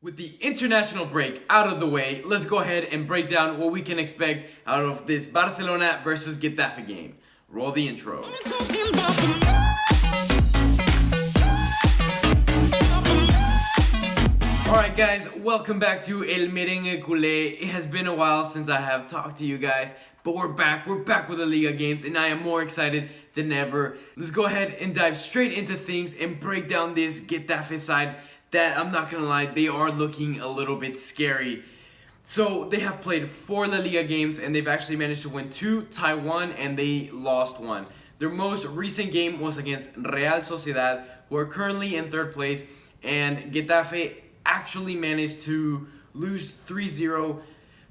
With the international break out of the way, let's go ahead and break down what we can expect out of this Barcelona versus Getafe game. Roll the intro. Alright guys, welcome back to El Merengue Culé. It has been a while since I have talked to you guys, but we're back with the Liga games and I am more excited than ever. Let's go ahead and dive straight into things and break down this Getafe side that, I'm not gonna lie, they are looking a little bit scary. So they have played 4 La Liga games and they've actually managed to win 2, tie 1, and they lost 1. Their most recent game was against Real Sociedad, who are currently in 3rd place, and Getafe actually managed to lose 3-0.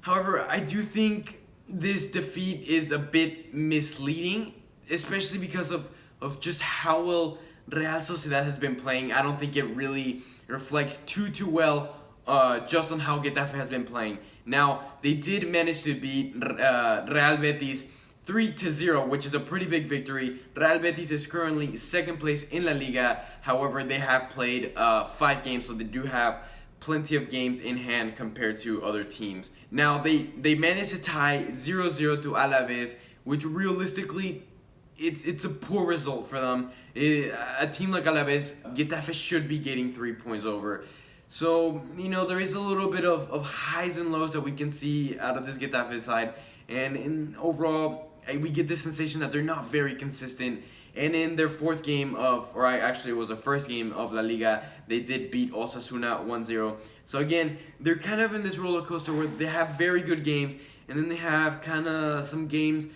However, I do think this defeat is a bit misleading, especially because of just how well Real Sociedad has been playing. I don't think it really reflects too well just on how Getafe has been playing. Now, they did manage to beat Real Betis 3-0, which is a pretty big victory. Real Betis is currently 2nd place in La Liga. However, they have played 5 games, so they do have plenty of games in hand compared to other teams. Now, they managed to tie 0-0 to Alaves, which realistically, it's a poor result for them. A team like Alaves, Getafe should be getting 3 points over. So, there is a little bit of highs and lows that we can see out of this Getafe side. And overall, we get the sensation that they're not very consistent. And in their 4th game it was the first game of La Liga, they did beat Osasuna 1-0. So again, they're kind of in this roller coaster where they have very good games, and then they have kind of some games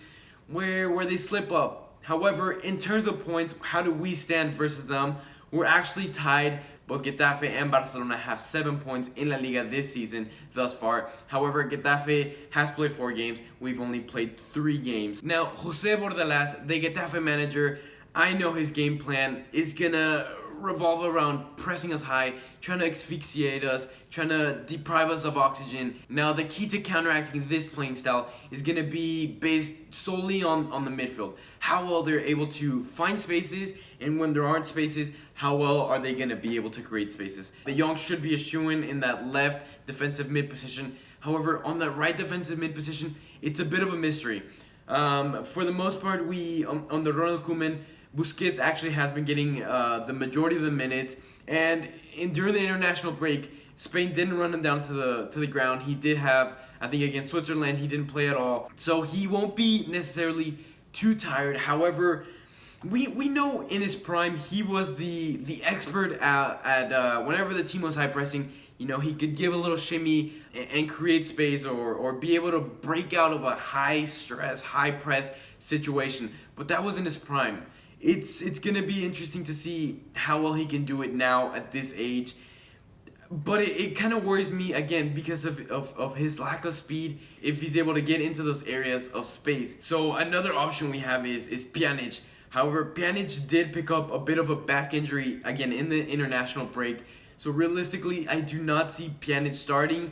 where they slip up. However, in terms of points, how do we stand versus them? We're actually tied. Both Getafe and Barcelona have 7 points in La Liga this season thus far. However, Getafe has played 4 games. We've only played 3 games. Now, Jose Bordalas, the Getafe manager, I know his game plan is gonna revolve around pressing us high, trying to asphyxiate us, trying to deprive us of oxygen. Now, the key to counteracting this playing style is gonna be based solely on the midfield. How well they're able to find spaces, and when there aren't spaces, how well are they gonna be able to create spaces? De Jong should be a shoo-in in that left defensive mid position. However, on that right defensive mid position, it's a bit of a mystery. For the most part, on the Ronald Koeman, Busquets actually has been getting the majority of the minutes, and during the international break, Spain didn't run him down to the ground. He did have, I think against Switzerland, he didn't play at all, so he won't be necessarily too tired. However, we know in his prime he was the expert at whenever the team was high pressing. He could give a little shimmy and create space, or be able to break out of a high stress, high press situation. But that wasn't his prime. It's gonna be interesting to see how well he can do it now at this age. But it kind of worries me again because of his lack of speed, if he's able to get into those areas of space. So another option we have is Pjanic. However, Pjanic did pick up a bit of a back injury again in the international break. So realistically, I do not see Pjanic starting.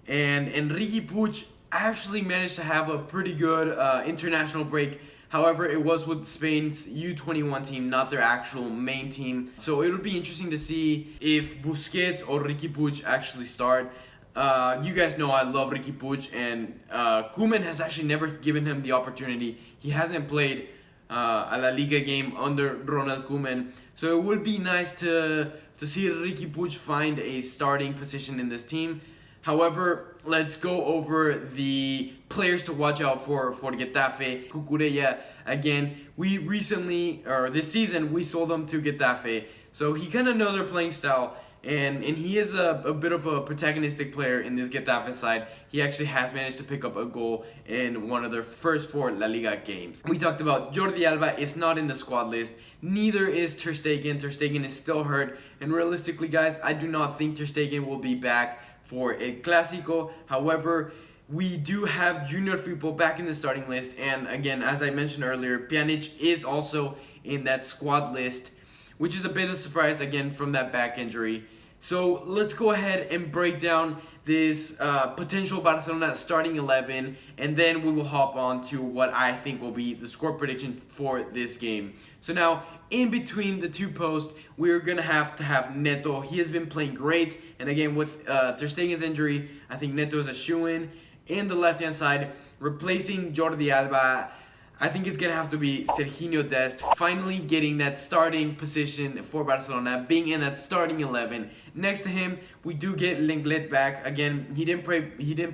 And Riqui Puig actually managed to have a pretty good international break. However, it was with Spain's U21 team, not their actual main team. So it'll be interesting to see if Busquets or Riqui Puig actually start. You guys know I love Riqui Puig, and Koeman has actually never given him the opportunity. He hasn't played a La Liga game under Ronald Koeman. So it would be nice to see Riqui Puig find a starting position in this team. However, let's go over the players to watch out for Getafe. Cucurella, again, this season, we sold him to Getafe. So he kind of knows our playing style, and he is a bit of a protagonistic player in this Getafe side. He actually has managed to pick up a goal in one of their first 4 La Liga games. We talked about Jordi Alba is not in the squad list. Neither is Ter Stegen. Ter Stegen is still hurt. And realistically, guys, I do not think Ter Stegen will be back for El Clásico. However, we do have Junior Firpo back in the starting list, and again, as I mentioned earlier, Pjanic is also in that squad list, which is a bit of a surprise again from that back injury. So let's go ahead and break down this potential Barcelona starting 11, and then we will hop on to what I think will be the score prediction for this game. So now, in between the two posts, we're going to have Neto. He has been playing great, and again, with Ter Stegen's injury, I think Neto is a shoo-in. In the left-hand side, replacing Jordi Alba, I think it's going to have to be Serginho Dest, finally getting that starting position for Barcelona, being in that starting 11. Next to him, we do get Lenglet back. Again, he didn't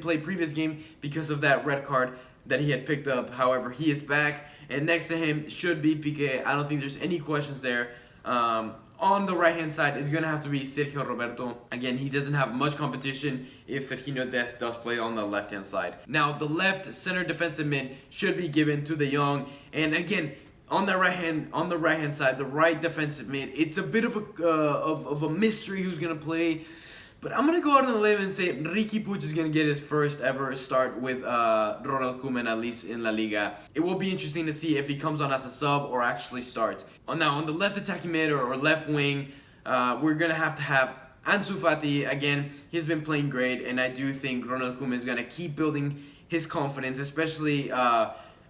play previous game because of that red card that he had picked up. However, he is back. And next to him should be Piqué. I don't think there's any questions there. On the right-hand side, it's going to have to be Sergio Roberto. Again, he doesn't have much competition if Serginho Dest does play on the left-hand side. Now, the left center defensive mid should be given to De Jong. And again, on the right-hand side, the right defensive mid, it's a bit of a mystery who's going to play. But I'm going to go out on a limb and say Riqui Puig is going to get his first ever start with Ronald Koeman, at least in La Liga. It will be interesting to see if he comes on as a sub or actually starts. Now, on the left attacking mid or left wing, we're going to have Ansu Fati. Again, he's been playing great, and I do think Ronald Koeman is going to keep building his confidence, especially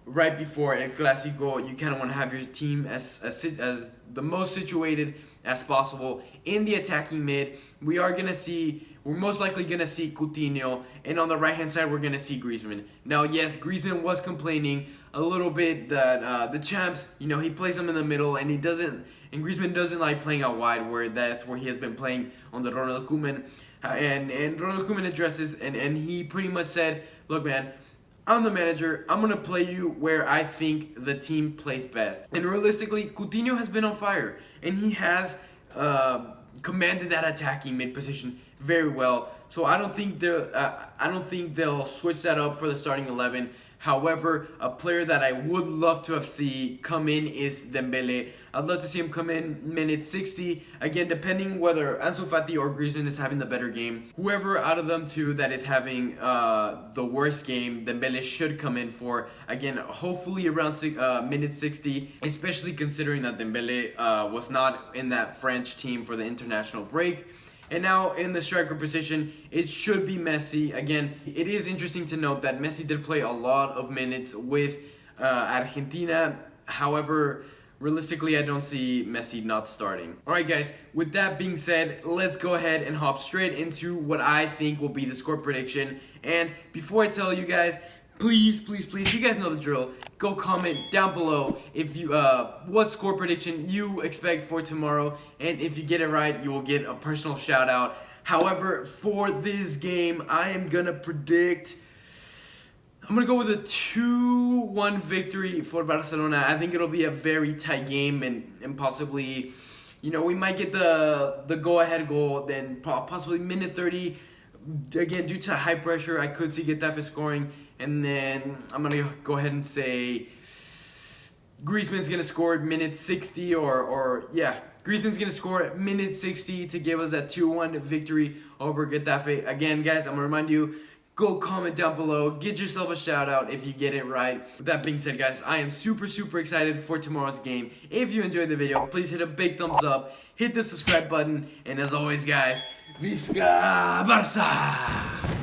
right before El Clásico. You kind of want to have your team as the most situated as possible. In the attacking mid, we're most likely going to see Coutinho, and on the right-hand side, we're going to see Griezmann. Now, yes, Griezmann was complaining a little bit that the champs, he plays them in the middle, and Griezmann doesn't like playing out wide, where that's where he has been playing on the Ronald Koeman. And Ronald Koeman addresses, and he pretty much said, look, man, I'm the manager. I'm going to play you where I think the team plays best. And realistically, Coutinho has been on fire, and he has commanded that attacking mid position very well. So I don't think they'll switch that up for the starting 11. However, a player that I would love to have seen come in is Dembele. I'd love to see him come in minute 60. Again, depending whether Ansu Fati or Griezmann is having the better game. Whoever out of them two that is having the worst game, Dembele should come in for. Again, hopefully around minute 60, especially considering that Dembele was not in that French team for the international break. And now in the striker position, it should be Messi. Again, it is interesting to note that Messi did play a lot of minutes with Argentina. However, realistically, I don't see Messi not starting. Alright guys, with that being said, let's go ahead and hop straight into what I think will be the score prediction. And before I tell you guys, please, you guys know the drill. Go comment down below if you what score prediction you expect for tomorrow, and if you get it right, you will get a personal shout out. However, for this game, I am gonna predict. I'm gonna go with a 2-1 victory for Barcelona. I think it'll be a very tight game, and possibly, we might get the go-ahead goal. Then possibly minute 30. Again, due to high pressure, I could see Getafe scoring. And then I'm going to go ahead and say Griezmann's going to score at minute 60 Griezmann's going to score at minute 60 to give us that 2-1 victory over Getafe. Again, guys, I'm going to remind you, go comment down below. Get yourself a shout out if you get it right. With that being said, guys, I am super excited for tomorrow's game. If you enjoyed the video, please hit a big thumbs up. Hit the subscribe button. And as always, guys, Visca Barça!